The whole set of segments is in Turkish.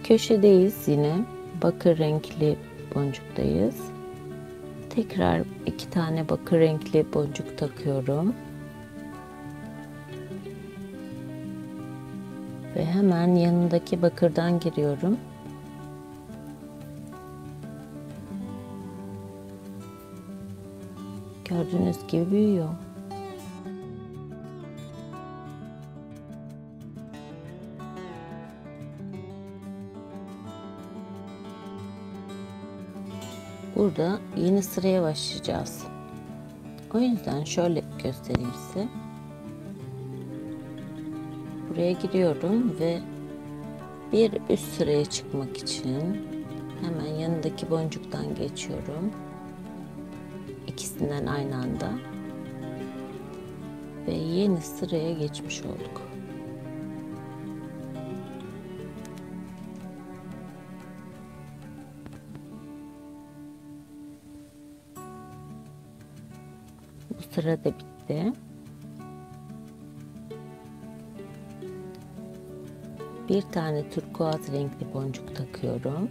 köşedeyiz yine. Bakır renkli boncuktayız. Tekrar 2 tane bakır renkli boncuk takıyorum. Ve hemen yanındaki bakırdan giriyorum. Gördüğünüz gibi büyüyor. Burada yeni sıraya başlayacağız. O yüzden şöyle göstereyim size. Buraya giriyorum ve bir üst sıraya çıkmak için hemen yanındaki boncuktan geçiyorum. İkisinden aynı anda. Ve yeni sıraya geçmiş olduk. Bu sıra da bitti. Bir tane turkuaz renkli boncuk takıyorum.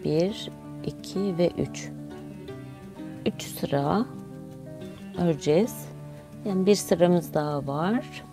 Bir, iki ve üç. 3 sıra öreceğiz. Yani bir sıramız daha var.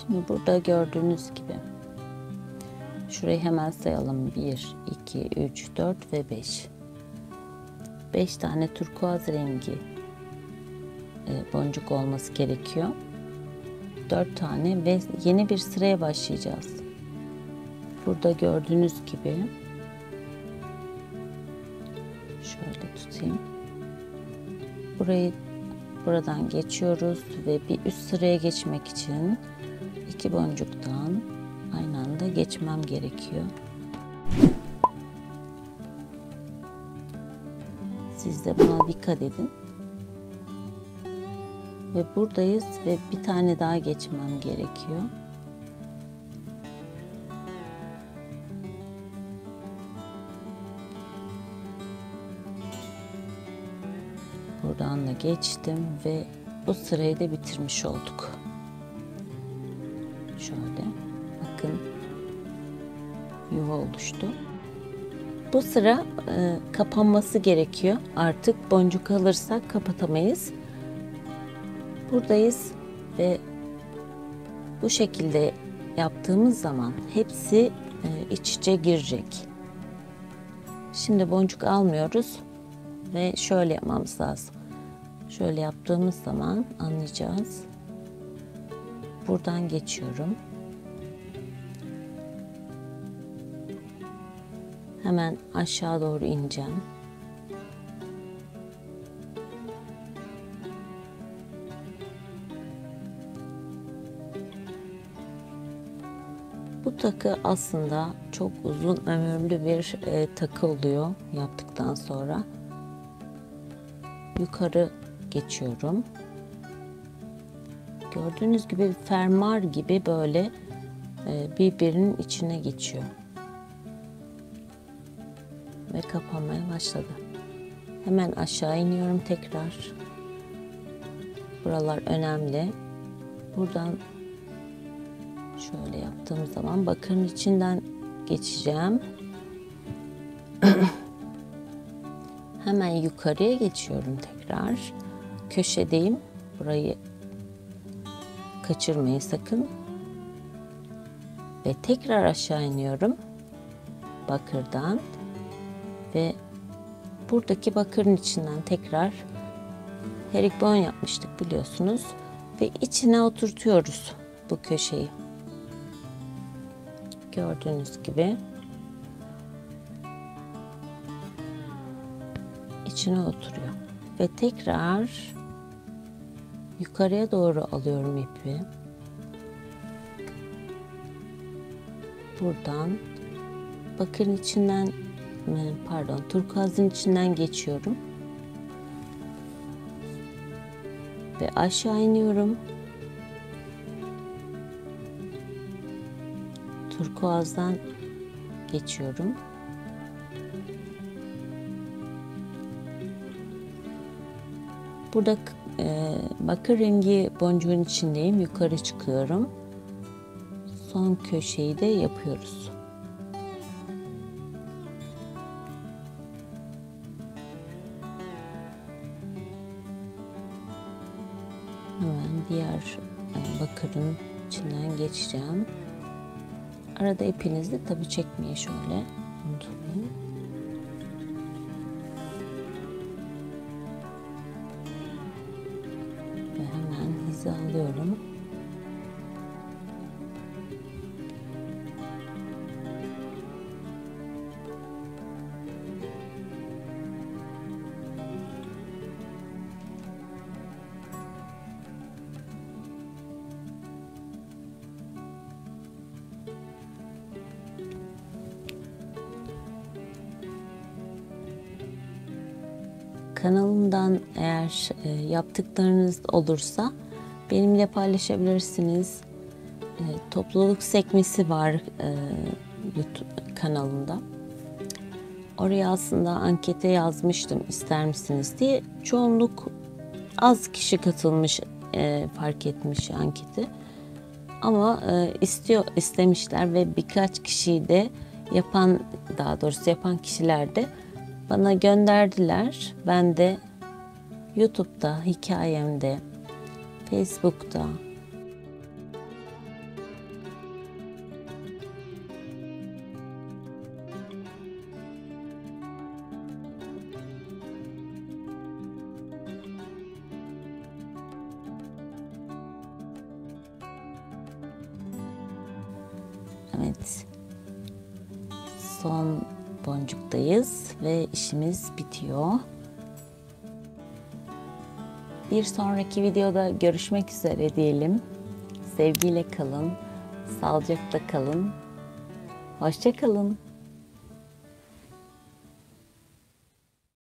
Şimdi burada gördüğünüz gibi şurayı hemen sayalım. 1, 2, 3, 4 ve 5. 5 tane turkuaz rengi boncuk olması gerekiyor. 4 tane ve yeni bir sıraya başlayacağız. Burada gördüğünüz gibi şöyle tutayım. Buradan geçiyoruz ve bir üst sıraya geçmek için 2 boncuktan aynı anda geçmem gerekiyor. Siz de buna dikkat edin. Ve buradayız ve bir tane daha geçmem gerekiyor. Buradan da geçtim ve bu sırayı da bitirmiş olduk. Şöyle bakın, yuva oluştu. Bu sıra kapanması gerekiyor. Artık boncuk alırsak kapatamayız. Buradayız ve bu şekilde yaptığımız zaman hepsi iç içe girecek. Şimdi boncuk almıyoruz ve şöyle yapmamız lazım. Şöyle yaptığımız zaman anlayacağız. Buradan geçiyorum. Hemen aşağı doğru ineceğim. Bu takı aslında çok uzun ömürlü bir takı oluyor yaptıktan sonra. Yukarı geçiyorum. Gördüğünüz gibi fermuar gibi böyle birbirinin içine geçiyor. Ve kapanmaya başladı. Hemen aşağı iniyorum tekrar. Buralar önemli. Buradan şöyle yaptığım zaman bakırın içinden geçeceğim. Hemen yukarıya geçiyorum tekrar. Köşedeyim. Burayı kaçırmayın sakın. Ve tekrar aşağı iniyorum. Bakırdan. Ve buradaki bakırın içinden tekrar herikbon yapmıştık biliyorsunuz. Ve içine oturtuyoruz bu köşeyi. Gördüğünüz gibi. İçine oturuyor. Ve tekrar yukarıya doğru alıyorum ipi. Buradan bakırın içinden, pardon, turkuazın içinden geçiyorum. Ve aşağı iniyorum. Turkuazdan geçiyorum. Burada bakır rengi boncuğun içindeyim. Yukarı çıkıyorum. Son köşeyi de yapıyoruz. Hemen diğer bakırın içinden geçeceğim. Arada ipinizi tabi çekmeyi şöyle unutmayın. Ve hemen hizalıyorum. Kanalımdan eğer yaptıklarınız olursa benimle paylaşabilirsiniz. Topluluk sekmesi var YouTube kanalımda. Oraya aslında ankete yazmıştım ister misiniz diye. Çoğunluk az kişi katılmış, fark etmiş anketi. Ama istemişler ve birkaç kişiyi de yapan kişiler de bana gönderdiler. Ben de YouTube'da, hikayemde, Facebook'ta, evet, son boncuktayız ve işimiz bitiyor. Bir sonraki videoda görüşmek üzere diyelim. Sevgiyle kalın, sağlıcakla kalın, hoşça kalın.